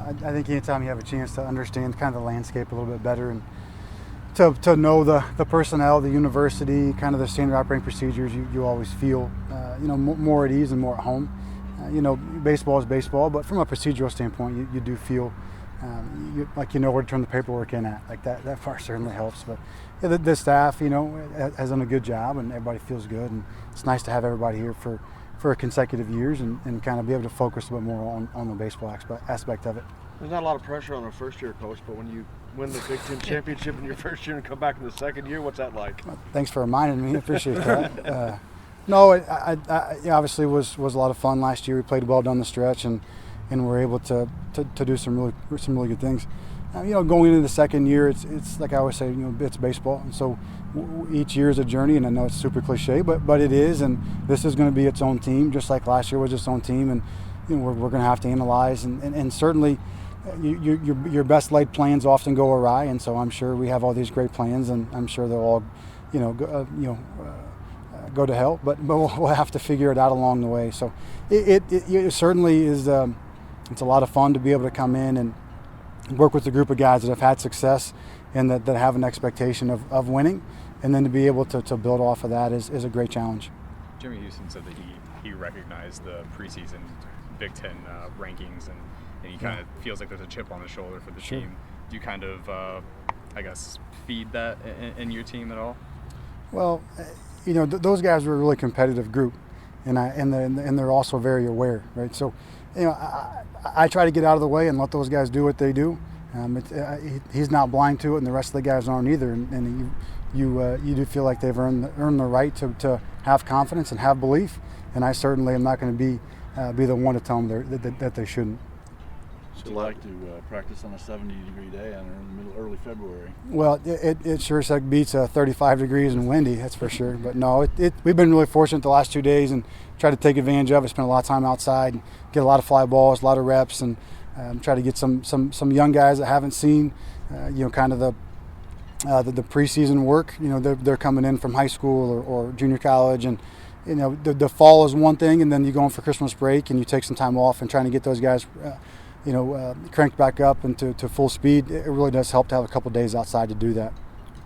I think anytime you have a chance to understand kind of the landscape a little bit better and to know the personnel, the university, kind of the standard operating procedures, you always feel more at ease and more at home. Baseball is baseball, but from a procedural standpoint, you do feel like where to turn the paperwork in at. Like that part certainly helps. But yeah, the staff, has done a good job, and everybody feels good. And it's nice to have everybody here for consecutive years and kind of be able to focus a bit more on the baseball aspect of it. There's not a lot of pressure on a first-year coach, but when you win the Big Ten championship in your first year and come back in the second year, what's that like? Well, thanks for reminding me. I appreciate that. No, I obviously was a lot of fun last year. We played well down the stretch and were able to do some really good things. Going into the second year, it's like I always say, it's baseball, and so each year is a journey. And I know it's super cliche, but it is. And this is going to be its own team, just like last year was its own team. And we're going to have to analyze, and certainly your best laid plans often go awry. And so I'm sure we have all these great plans, and I'm sure they'll all go to hell, but we'll have to figure it out along the way. So it certainly is. It's a lot of fun to be able to come in and work with a group of guys that have had success and that have an expectation of winning, and then to be able to build off of that is a great challenge. Jimmy Houston said that he recognized the preseason Big Ten rankings, and he kind of feels like there's a chip on the shoulder for the team. Do you kind of, feed that in your team at all? Well, those guys are a really competitive group, and they're also very aware, right? So, I try to get out of the way and let those guys do what they do. He's not blind to it, and the rest of the guys aren't either. And you do feel like they've earned the right to have confidence and have belief. And I certainly am not going to be the one to tell them that they shouldn't. So you like to practice on a 70-degree day in early February? Well, it sure beats 35 degrees and windy, that's for sure. But no, we've been really fortunate the last 2 days and tried to take advantage of it. Spent a lot of time outside, get a lot of fly balls, a lot of reps, and try to get some young guys that haven't seen, kind of the preseason work. They're coming in from high school or junior college, and the fall is one thing, and then you go in for Christmas break and you take some time off and trying to get those guys cranked back up and to full speed. It really does help to have a couple of days outside to do that.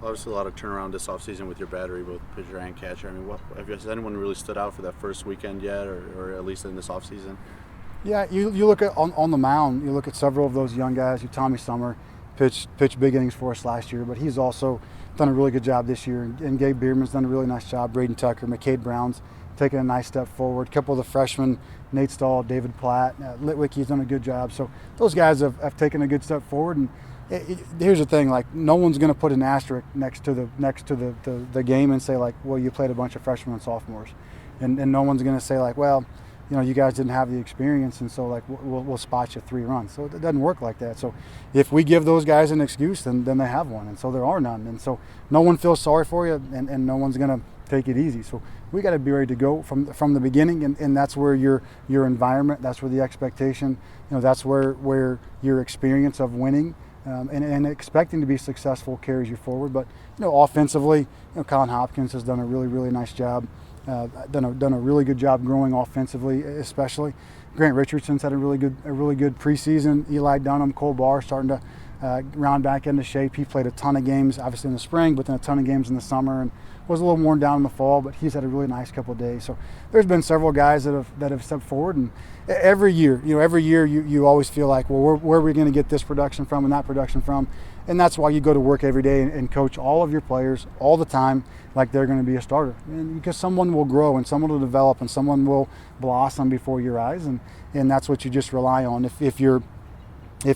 Obviously, a lot of turnaround this offseason with your battery, both pitcher and catcher. I mean, has anyone really stood out for that first weekend yet, or at least in this offseason? Yeah, you look at on the mound. You look at several of those young guys. Tommy Summer pitched big innings for us last year, but he's also done a really good job this year. And Gabe Bierman's done a really nice job. Braden Tucker, McCade Brown's taking a nice step forward. A couple of the freshmen, Nate Stahl, David Platt, Litwicky's done a good job. So those guys have taken a good step forward. And here's the thing: like, no one's going to put an asterisk next to the game and say, like, well, you played a bunch of freshmen and sophomores, and no one's going to say, like, well, you guys didn't have the experience, and so, like, we'll spot you 3 runs. So it doesn't work like that. So if we give those guys an excuse, then they have one, and so there are none. And so no one feels sorry for you, and no one's going to take it easy. So we got to be ready to go from the beginning, and that's where your environment, that's where the expectation, that's where your experience of winning and expecting to be successful carries you forward. But offensively, Colin Hopkins has done a really, really nice job. Done a really good job growing offensively, especially. Grant Richardson's had a really good preseason. Eli Dunham, Cole Barr starting to round back into shape. He played a ton of games, obviously in the spring, but then a ton of games in the summer, and was a little worn down in the fall. But he's had a really nice couple of days. So there's been several guys that have stepped forward, and every year you always feel like, well, where are we going to get this production from and that production from? And that's why you go to work every day and coach all of your players all the time like they're going to be a starter. And because someone will grow and someone will develop and someone will blossom before your eyes, and that's what you just rely on. If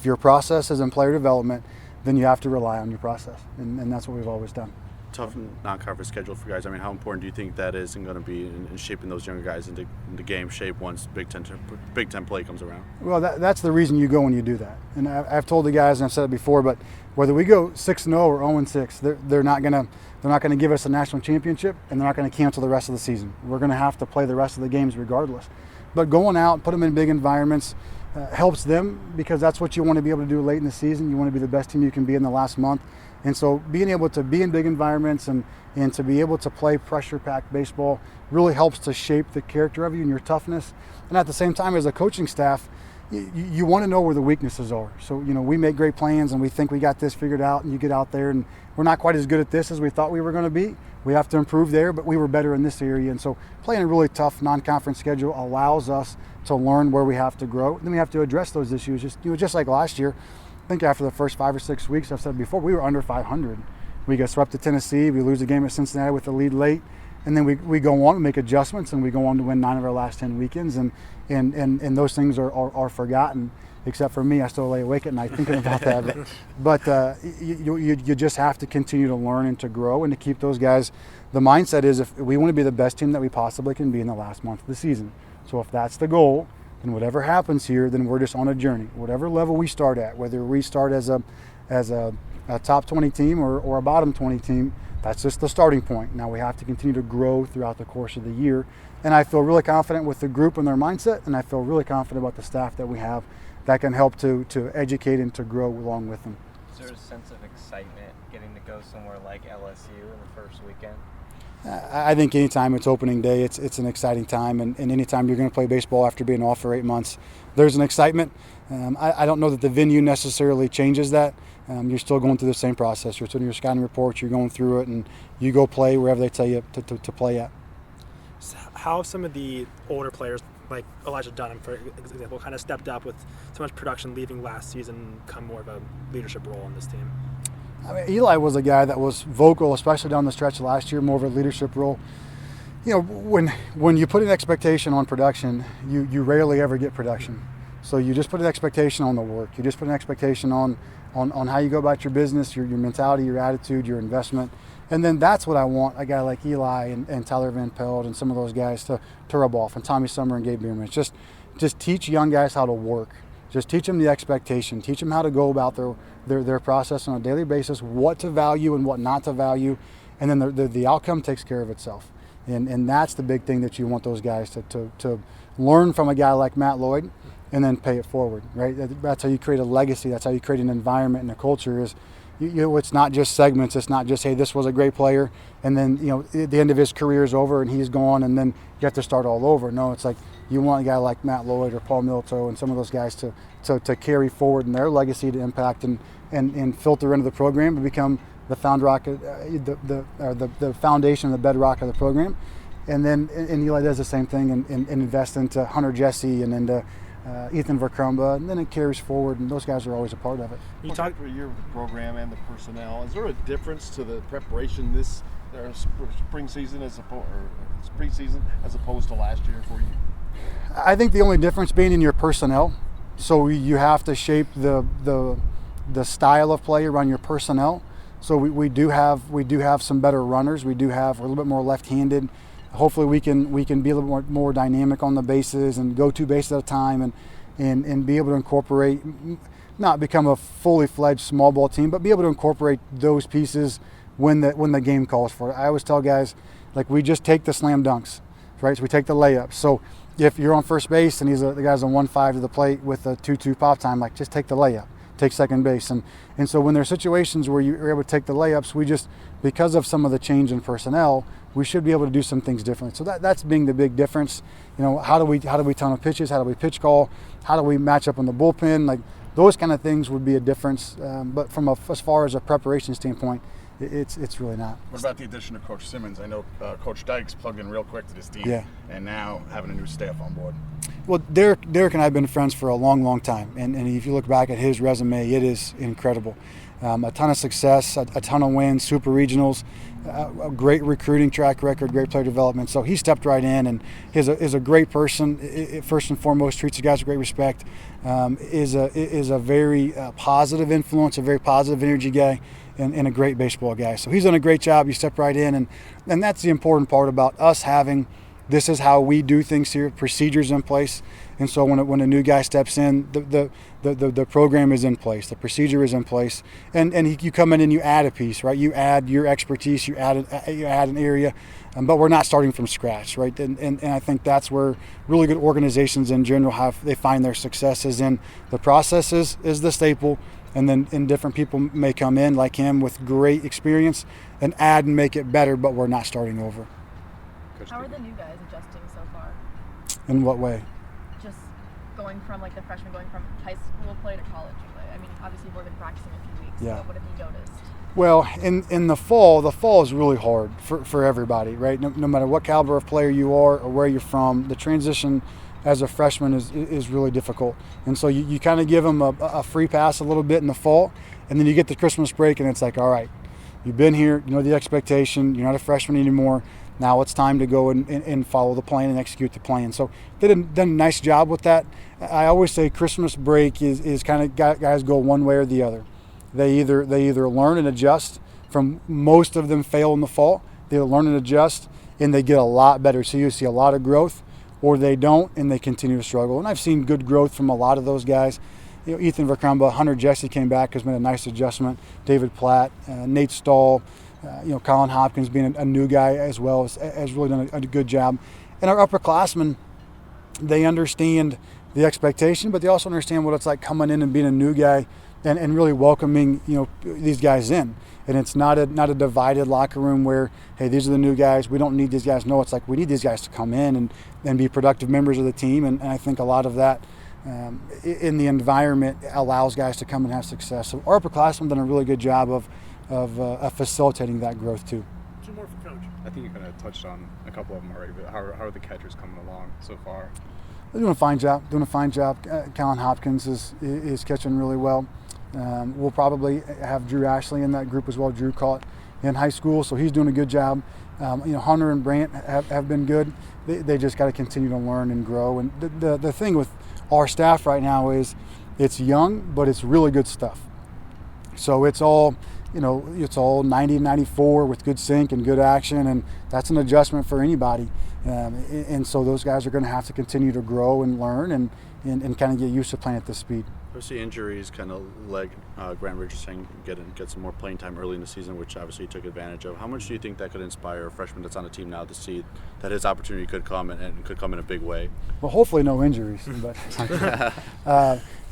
your process is in player development, then you have to rely on your process, and that's what we've always done. Tough non-conference schedule for guys. I mean, how important do you think that is and going to be in shaping those younger guys into game shape once Big Ten play comes around? Well, that's the reason you go when you do that. And I've told the guys, and I've said it before, but whether we go 6-0 or 0-6, they're not going to give us a national championship, and they're not going to cancel the rest of the season. We're going to have to play the rest of the games regardless. But going out, put them in big environments, helps them, because that's what you want to be able to do late in the season. You want to be the best team you can be in the last month. And so being able to be in big environments and to be able to play pressure-packed baseball really helps to shape the character of you and your toughness. And at the same time, as a coaching staff, you want to know where the weaknesses are. So, we make great plans and we think we got this figured out, and you get out there and we're not quite as good at this as we thought we were going to be. We have to improve there, but we were better in this area. And so playing a really tough non-conference schedule allows us to learn where we have to grow. Then we have to address those issues. Just like last year, I think after the first 5 or 6 weeks, I've said before, we were under 500. We get swept to Tennessee, we lose the game at Cincinnati with the lead late, and then we go on and make adjustments, and we go on to win 9 of our last 10 weekends, and those things are forgotten. Except for me, I still lay awake at night thinking about that. But you just have to continue to learn and to grow and to keep those guys. The mindset is, if we want to be the best team that we possibly can be in the last month of the season. So if that's the goal, then whatever happens here, then we're just on a journey. Whatever level we start at, whether we start as a top 20 team or a bottom 20 team, that's just the starting point. Now we have to continue to grow throughout the course of the year. And I feel really confident with the group and their mindset, and I feel really confident about the staff that we have that can help to educate and to grow along with them. Is there a sense of excitement getting to go somewhere like LSU in the first weekend? I think anytime it's opening day, it's an exciting time, and anytime you're going to play baseball after being off for 8 months, there's an excitement. I don't know that the venue necessarily changes that. You're still going through the same process. You're doing your scouting reports, you're going through it, and you go play wherever they tell you to play at. So how have some of the older players, like Elijah Dunham, for example, kind of stepped up with so much production leaving last season, come more of a leadership role on this team? I mean, Eli was a guy that was vocal, especially down the stretch last year, more of a leadership role. When you put an expectation on production, you rarely ever get production. So you just put an expectation on the work. You just put an expectation on how you go about your business, your mentality, your attitude, your investment. And then that's what I want a guy like Eli and Tyler Van Pelt and some of those guys to rub off, and Tommy Summer and Gabe Bierman. Just teach young guys how to work. Just teach them the expectation. Teach them how to go about their process on a daily basis, what to value and what not to value, and then the outcome takes care of itself. And that's the big thing that you want those guys to learn from a guy like Matt Lloyd, and then pay it forward, right? That's how you create a legacy. That's how you create an environment and a culture. Is it's not just segments. It's not just, hey, this was a great player, and then at the end of his career is over and he's gone, and then you have to start all over. No, it's like you want a guy like Matt Lloyd or Paul Milto and some of those guys to carry forward in their legacy, to impact and filter into the program to become the the foundation, the bedrock of the program. And then Eli does the same thing and invest into Hunter Jesse and into Ethan Verkrumba, and then it carries forward, and those guys are always a part of it. You talked for a year with the program and the personnel. Is there a difference to the preparation this spring season as preseason as opposed to last year for you? I think the only difference being in your personnel. So you have to shape the style of play around your personnel. So we do have some better runners. We're a little bit more left-handed. Hopefully we can be a little more dynamic on the bases and go 2 bases at a time and be able to incorporate, not become a fully fledged small ball team, but be able to incorporate those pieces when the game calls for it. I always tell guys, like, we just take the slam dunks, right? So we take the layups. So if you're on first base and the guy's on 1-5 to the plate with a 2-2 pop time, like, just take the layup. Take second base. And so when there are situations where you're able to take the layups, we just, because of some of the change in personnel, we should be able to do some things differently. So that's being the big difference. How do we tunnel pitches? How do we pitch call? How do we match up on the bullpen? Like, those kind of things would be a difference. But as far as a preparation standpoint, it's really not. What about the addition of Coach Simmons? I know Coach Dykes plugged in real quick to this team, yeah, and now having a new staff on board. Well, Derek and I have been friends for a long, long time, and if you look back at his resume, it is incredible. A ton of success, a ton of wins, super regionals, a great recruiting track record, great player development. So he stepped right in, and is a great person. First and foremost, treats the guys with great respect. Is a very positive influence, a very positive energy guy, and a great baseball guy. So he's done a great job. You step right in, and that's the important part about us having. This is how we do things here. Procedures in place, and so when a new guy steps in, the program is in place, the procedure is in place, and you come in and you add a piece, right? You add your expertise, you add an area, but we're not starting from scratch, right? And I think that's where really good organizations in general they find their successes in the processes is the staple, and then different people may come in like him with great experience and add and make it better, but we're not starting over. How are the new guys adjusting so far? In what way? Just going from like the freshman going from high school play to college play? I mean, obviously you've only been practicing a few weeks. Yeah. So what have you noticed? Well, in the fall is really hard for everybody, right? No matter what caliber of player you are or where you're from, the transition as a freshman is really difficult. And so you kind of give them a free pass a little bit in the fall, and then you get the Christmas break, and it's like, all right, you've been here, you know the expectation, you're not a freshman anymore. Now it's time to go and follow the plan and execute the plan. So they done a nice job with that. I always say Christmas break is kind of guys go one way or the other. They either learn and adjust. From most of them fail in the fall. They learn and adjust, and they get a lot better. So you see a lot of growth, or they don't, and they continue to struggle. And I've seen good growth from a lot of those guys. You know, Ethan Verkrumba, Hunter Jesse came back, has made a nice adjustment. David Platt, Nate Stahl, Colin Hopkins being a new guy as well has really done a good job. And our upperclassmen, they understand the expectation, but they also understand what it's like coming in and being a new guy and really welcoming these guys in. And it's not a divided locker room where, hey, these are the new guys, we don't need these guys. No, it's like we need these guys to come in and be productive members of the team. And I think a lot of that in the environment allows guys to come and have success. So our upperclassmen done a really good job of facilitating that growth too. Two more for Coach. I think you kind of touched on a couple of them already, but how are the catchers coming along so far? They're doing a fine job. Colin Hopkins is catching really well. We'll probably have Drew Ashley in that group as well. Drew caught in high school, so he's doing a good job. Hunter and Brant have been good. They just got to continue to learn and grow. And the thing with our staff right now is it's young, but it's really good stuff. So it's all 90, 94 with good sync and good action, and that's an adjustment for anybody. And so those guys are going to have to continue to grow and learn and kind of get used to playing at this speed. Obviously, injuries kind of let Grant Richardson get some more playing time early in the season, which obviously he took advantage of. How much do you think that could inspire a freshman that's on the team now to see that his opportunity could come and could come in a big way? Well, hopefully no injuries, but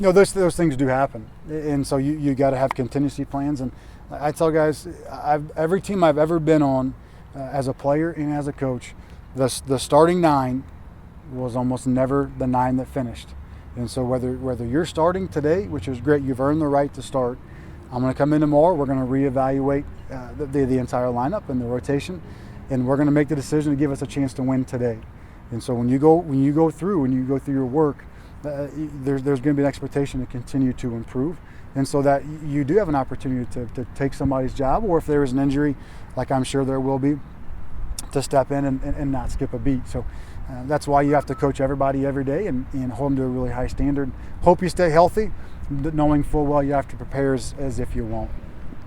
those things do happen, and so you got to have contingency plans. And I tell guys, every team I've ever been on as a player and as a coach, the starting 9 was almost never the 9 that finished. And so whether you're starting today, which is great, you've earned the right to start. I'm going to come in tomorrow. We're going to reevaluate the entire lineup and the rotation, and we're going to make the decision to give us a chance to win today. And so when you go through your work, there's going to be an expectation to continue to improve, and so that you do have an opportunity to take somebody's job, or if there is an injury, like I'm sure there will be, to step in and not skip a beat. So that's why you have to coach everybody every day and hold them to a really high standard. Hope you stay healthy, knowing full well you have to prepare as if you won't.